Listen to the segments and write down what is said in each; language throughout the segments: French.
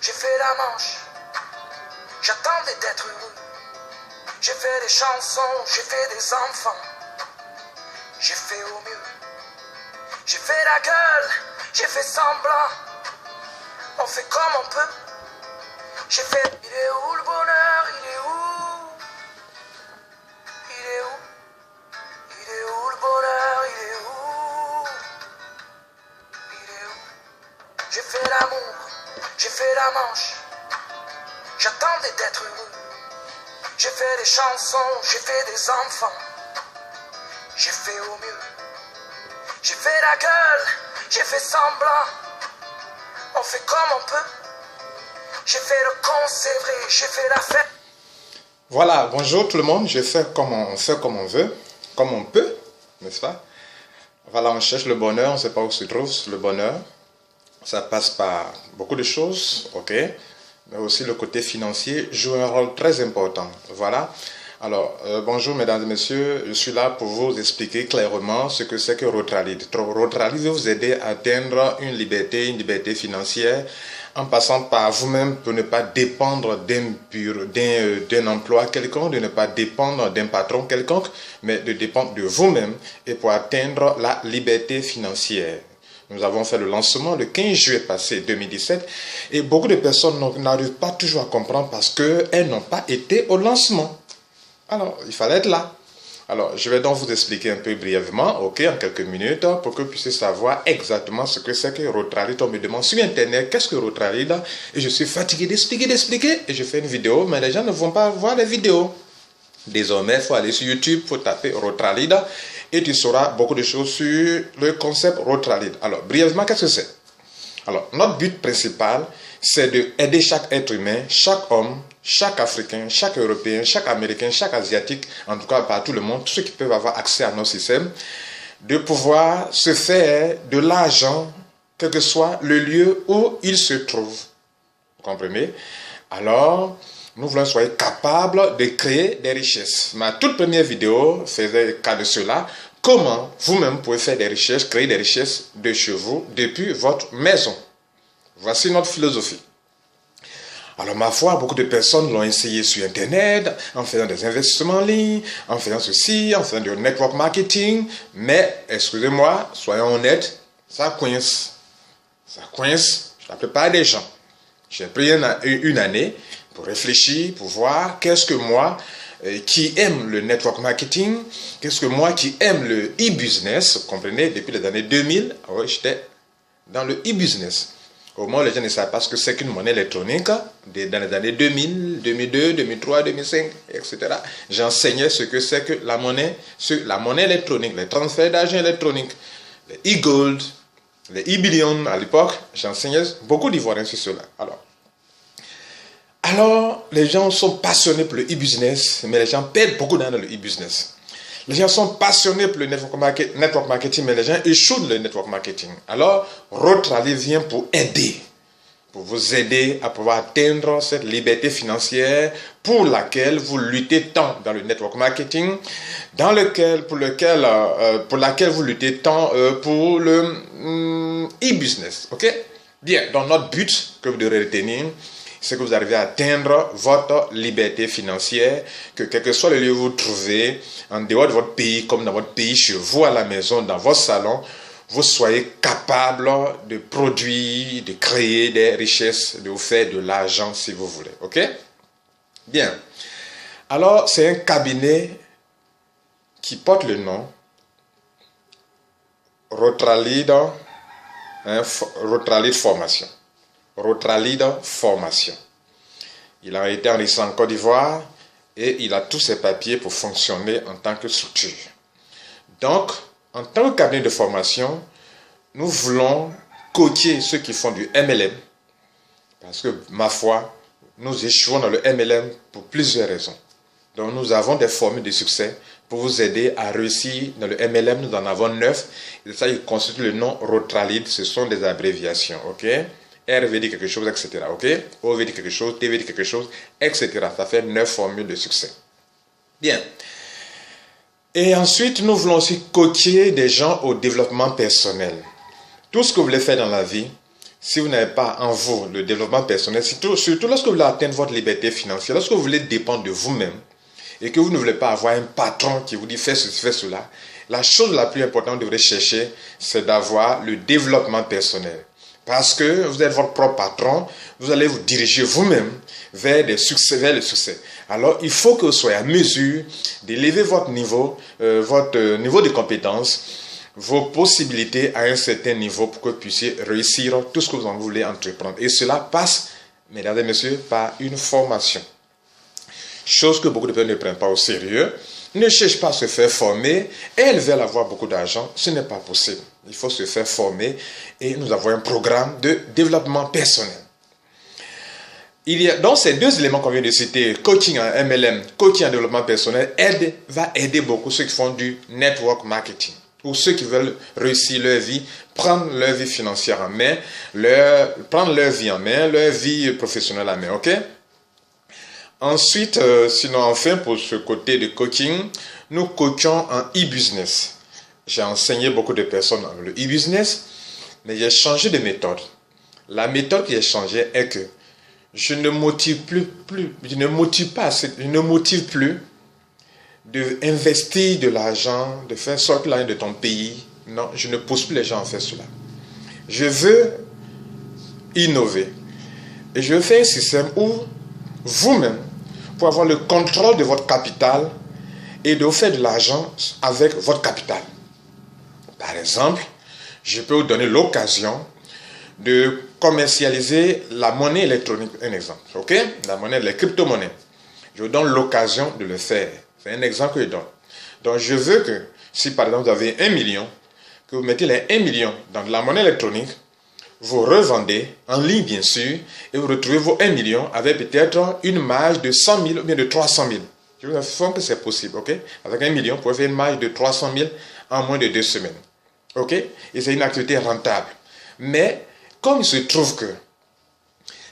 J'ai fait la manche, j'attendais d'être heureux. J'ai fait des chansons, j'ai fait des enfants. J'ai fait au mieux. J'ai fait la gueule, j'ai fait semblant. On fait comme on peut. J'ai fait. Il est où le bonheur? Il est où? Il est où? Il est où le bonheur? Il est où? Il est où? J'ai fait l'amour, j'ai fait la manche. J'attendais d'être heureux. J'ai fait des chansons, j'ai fait des enfants. J'ai fait au mieux. J'ai fait la gueule, j'ai fait semblant. On fait comme on peut. J'ai fait le con, c'est vrai, j'ai fait la fête. Voilà, bonjour tout le monde. Je fais comme on veut, comme on peut, n'est-ce pas? Voilà, on cherche le bonheur, on ne sait pas où se trouve le bonheur. Ça passe par beaucoup de choses, ok? Mais aussi le côté financier joue un rôle très important. Voilà. Alors, bonjour mesdames et messieurs, je suis là pour vous expliquer clairement ce que c'est que Rotralid. Rotralid va vous aider à atteindre une liberté financière en passant par vous-même pour ne pas dépendre d'un emploi quelconque, de ne pas dépendre d'un patron quelconque, mais de dépendre de vous-même et pour atteindre la liberté financière. Nous avons fait le lancement le 15 juillet passé 2017 et beaucoup de personnes n'arrivent pas toujours à comprendre parce qu'elles n'ont pas été au lancement. Alors, il fallait être là. Alors, je vais donc vous expliquer un peu brièvement, ok, en quelques minutes, pour que vous puissiez savoir exactement ce que c'est que Rotralid. On me demande sur Internet, qu'est-ce que Rotralid? Et je suis fatigué d'expliquer, et je fais une vidéo, mais les gens ne vont pas voir les vidéos. Désormais, il faut aller sur YouTube, il faut taper Rotralid, et tu sauras beaucoup de choses sur le concept Rotralid. Alors, brièvement, qu'est-ce que c'est? Alors, notre but principal, c'est d'aider chaque être humain, chaque homme, chaque Africain, chaque Européen, chaque Américain, chaque Asiatique, en tout cas par tout le monde, tous ceux qui peuvent avoir accès à nos systèmes, de pouvoir se faire de l'argent, quel que soit le lieu où il se trouve. Vous comprenez? Alors, nous voulons soyez capables de créer des richesses. Ma toute première vidéo faisait cas de cela. Comment vous-même pouvez faire des richesses, créer des richesses de chez vous depuis votre maison. Voici notre philosophie. Alors ma foi, beaucoup de personnes l'ont essayé sur Internet, en faisant des investissements en ligne, en faisant ceci, en faisant du network marketing, mais, excusez-moi, soyons honnêtes, ça coince. Ça coince dans la plupart des gens. J'ai pris une année pour réfléchir, pour voir qu'est-ce que moi, qui aime le network marketing, qu'est-ce que moi qui aime le e-business, vous comprenez, depuis les années 2000, j'étais dans le e-business. Au moins, les gens ne savent pas ce que c'est qu'une monnaie électronique. Dans les années 2000, 2002, 2003, 2005, etc. J'enseignais ce que c'est que la monnaie électronique, les transferts d'argent électronique, les e-gold, les e-billions à l'époque. J'enseignais beaucoup d'Ivoiriens sur cela. Alors, les gens sont passionnés pour le e-business, mais les gens perdent beaucoup dans le e-business. Les gens sont passionnés pour le network marketing, mais les gens échouent dans le network marketing. Alors, Rotralid vient pour aider, pour vous aider à pouvoir atteindre cette liberté financière pour laquelle vous luttez tant dans le network marketing, pour laquelle vous luttez tant pour le e-business. Ok? Bien, donc notre but que vous devrez retenir, c'est que vous arrivez à atteindre votre liberté financière, que quel que soit le lieu où vous vous trouvez, en dehors de votre pays, comme dans votre pays, chez vous, à la maison, dans votre salon, vous soyez capable de produire, de créer des richesses, de vous faire de l'argent si vous voulez. Ok? Bien. Alors, c'est un cabinet qui porte le nom Rotralid, Rotralid Formation. Rotralid Formation. Il a été enregistré en Côte d'Ivoire et il a tous ses papiers pour fonctionner en tant que structure. Donc, en tant que cabinet de formation, nous voulons coacher ceux qui font du MLM parce que, ma foi, nous échouons dans le MLM pour plusieurs raisons. Donc, nous avons des formules de succès pour vous aider à réussir dans le MLM. Nous en avons 9. Et ça, il constitue le nom Rotralid. Ce sont des abréviations, ok? R veut dire quelque chose, etc. Ok? O veut dire quelque chose, T veut dire quelque chose, etc. Ça fait 9 formules de succès. Bien. Et ensuite, nous voulons aussi coacher des gens au développement personnel. Tout ce que vous voulez faire dans la vie, si vous n'avez pas en vous le développement personnel, surtout lorsque vous voulez atteindre votre liberté financière, lorsque vous voulez dépendre de vous-même et que vous ne voulez pas avoir un patron qui vous dit fais ceci, fais cela, la chose la plus importante que vous devrez chercher, c'est d'avoir le développement personnel. Parce que vous êtes votre propre patron, vous allez vous diriger vous-même vers le succès. Alors, il faut que vous soyez à mesure d'élever votre niveau de compétence, vos possibilités à un certain niveau pour que vous puissiez réussir tout ce que vous en voulez entreprendre. Et cela passe, mesdames et messieurs, par une formation. Chose que beaucoup de personnes ne prennent pas au sérieux. Ne cherche pas à se faire former et elles veulent avoir beaucoup d'argent. Ce n'est pas possible. Il faut se faire former et nous avons un programme de développement personnel. Il y a donc ces deux éléments qu'on vient de citer, coaching en MLM, coaching en développement personnel, va aider beaucoup ceux qui font du network marketing ou ceux qui veulent réussir leur vie, prendre leur vie financière en main, prendre leur vie en main, leur vie professionnelle en main, ok? Ensuite, sinon enfin pour ce côté de coaching, nous coachons en e-business. J'ai enseigné beaucoup de personnes dans le e-business, mais j'ai changé de méthode. La méthode que j'ai changée est que je ne motive plus d'investir de l'argent, de faire sortir l'argent de ton pays. Non, je ne pousse plus les gens à faire cela. Je veux innover. Et je veux faire un système où vous-même, pour avoir le contrôle de votre capital et de vous faire de l'argent avec votre capital. Par exemple, je peux vous donner l'occasion de commercialiser la monnaie électronique, un exemple, ok? La monnaie, les crypto-monnaies. Je vous donne l'occasion de le faire. C'est un exemple que je donne. Donc, je veux que, si par exemple vous avez 1 million, que vous mettez les 1 million dans de la monnaie électronique, vous revendez, en ligne bien sûr, et vous retrouvez vos 1 million avec peut-être une marge de 100 000 ou bien de 300 000. Je vous affirme que c'est possible, ok? Avec 1 million, vous pouvez faire une marge de 300 000 en moins de 2 semaines. Ok? Et c'est une activité rentable. Mais, comme il se trouve que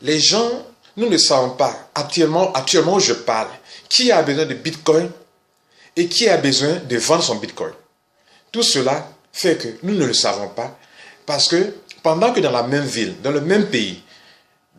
les gens, nous ne savons pas, actuellement où je parle, qui a besoin de Bitcoin et qui a besoin de vendre son Bitcoin. Tout cela fait que nous ne le savons pas parce que pendant que dans la même ville, dans le même pays,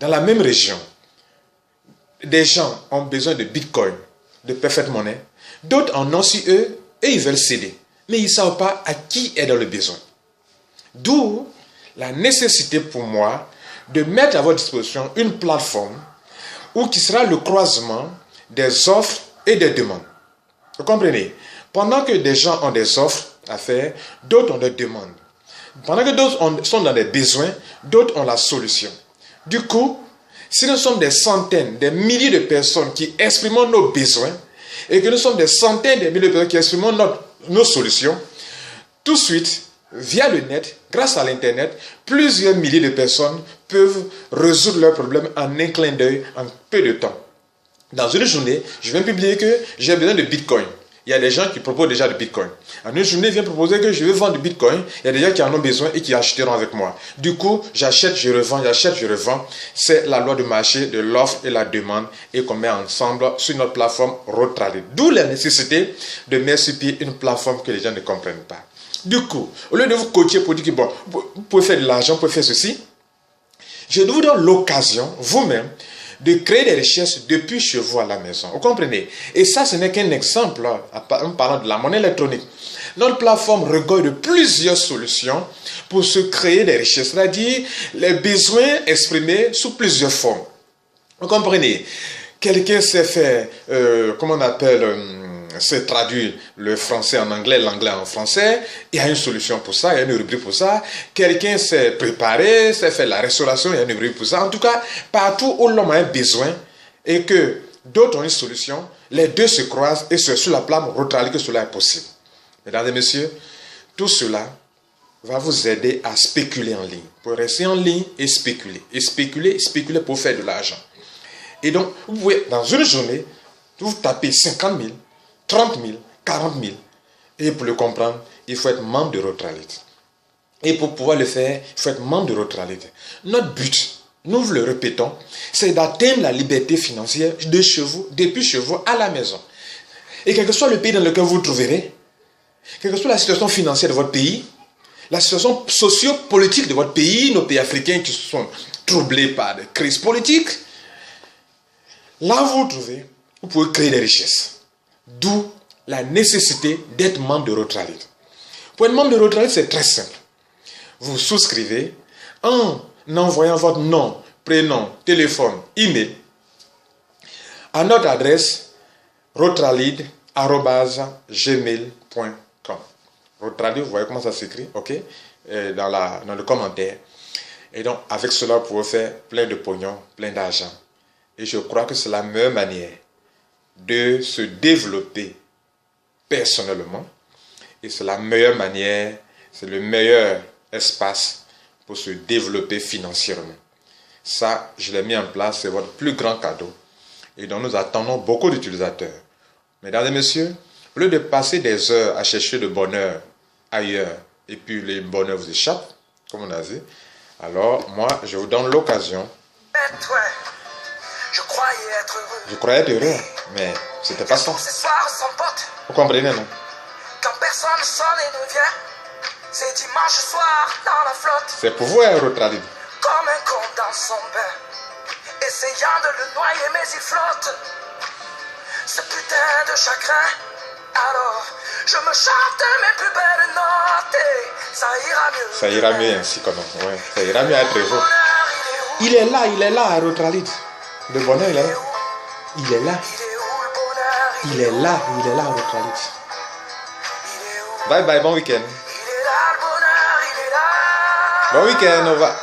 dans la même région, des gens ont besoin de Bitcoin, de perfect money, d'autres en ont sur eux et ils veulent céder. Mais ils ne savent pas à qui est dans le besoin. D'où la nécessité pour moi de mettre à votre disposition une plateforme où qui sera le croisement des offres et des demandes. Vous comprenez? Pendant que des gens ont des offres à faire, d'autres ont des demandes. Pendant que d'autres sont dans des besoins, d'autres ont la solution. Du coup, si nous sommes des centaines, des milliers de personnes qui expriment nos besoins et que nous sommes des centaines de milliers de personnes qui expriment nos solutions, tout de suite, via le net, grâce à l'internet, plusieurs milliers de personnes peuvent résoudre leurs problèmes en un clin d'œil, en peu de temps. Dans une journée, je viens publier que j'ai besoin de Bitcoin. Il y a des gens qui proposent déjà du Bitcoin. En une journée, je viens proposer que je veux vendre du Bitcoin. Il y a des gens qui en ont besoin et qui achèteront avec moi. Du coup, j'achète, je revends, j'achète, je revends. C'est la loi du marché de l'offre et la demande et qu'on met ensemble sur notre plateforme Roadtrade. D'où la nécessité de mettre sur pied une plateforme que les gens ne comprennent pas. Du coup, au lieu de vous coacher pour dire que bon, vous pouvez faire de l'argent, vous pouvez faire ceci, je vous donne l'occasion, vous-même, de créer des richesses depuis chez vous à la maison. Vous comprenez? Et ça, ce n'est qu'un exemple, en parlant de la monnaie électronique. Notre plateforme regorge de plusieurs solutions pour se créer des richesses, c'est-à-dire les besoins exprimés sous plusieurs formes. Vous comprenez? Quelqu'un sait faire, comment on appelle, sait traduire le français en anglais, l'anglais en français, il y a une solution pour ça, il y a une rubrique pour ça. Quelqu'un sait préparer, sait faire la restauration, il y a une rubrique pour ça. En tout cas, partout où l'homme a un besoin et que d'autres ont une solution, les deux se croisent et c'est sur la plateforme Roadtrade que cela est possible. Mesdames et messieurs, tout cela va vous aider à spéculer en ligne. Pour rester en ligne et spéculer. Et spéculer pour faire de l'argent. Et donc, vous pouvez, dans une journée, vous tapez 50 000, 30 000, 40 000. Et pour le comprendre, il faut être membre de Roadtrade. Et pour pouvoir le faire, il faut être membre de Roadtrade. Notre but, nous vous le répétons, c'est d'atteindre la liberté financière de chez vous, depuis chez vous à la maison. Et quel que soit le pays dans lequel vous vous trouverez, quelle que soit la situation financière de votre pays, la situation socio-politique de votre pays, nos pays africains qui sont troublés par des crises politiques, là vous pouvez créer des richesses. D'où la nécessité d'être membre de Rotralit. Pour être membre de Rotralit, c'est très simple. Vous souscrivez en envoyant votre nom, prénom, téléphone, email à notre adresse rotralid@gmail.com. Rotralid, vous voyez comment ça s'écrit, ok? Dans le commentaire. Et donc, avec cela, vous pouvez faire plein de pognon, plein d'argent. Et je crois que c'est la meilleure manière de se développer personnellement. Et c'est la meilleure manière, c'est le meilleur espace pour se développer financièrement. Ça, je l'ai mis en place, c'est votre plus grand cadeau. Et donc, nous attendons beaucoup d'utilisateurs. Mesdames et messieurs, au lieu de passer des heures à chercher le bonheur ailleurs, et puis le bonheur vous échappe, comme on a dit, alors moi, je vous donne l'occasion. Je croyais être heureux, mais c'était pas ça. Vous comprenez, non? Quand personne sonne et ne vient, c'est dimanche soir dans la flotte. C'est pour vous, Rotralit. Comme un con dans son bain, essayant de le noyer, mais il flotte. Ce putain de chagrin. Alors, je me chante mes plus belles notes et ça ira mieux. Ça ira mieux ainsi, quand même. Ouais. Ça ira mieux être vous. Il est là, Rotralit. Le bonheur, il est là. Il est là. Il est là, Rotralit. Bye bye, bon week-end. Bon week-end, au revoir.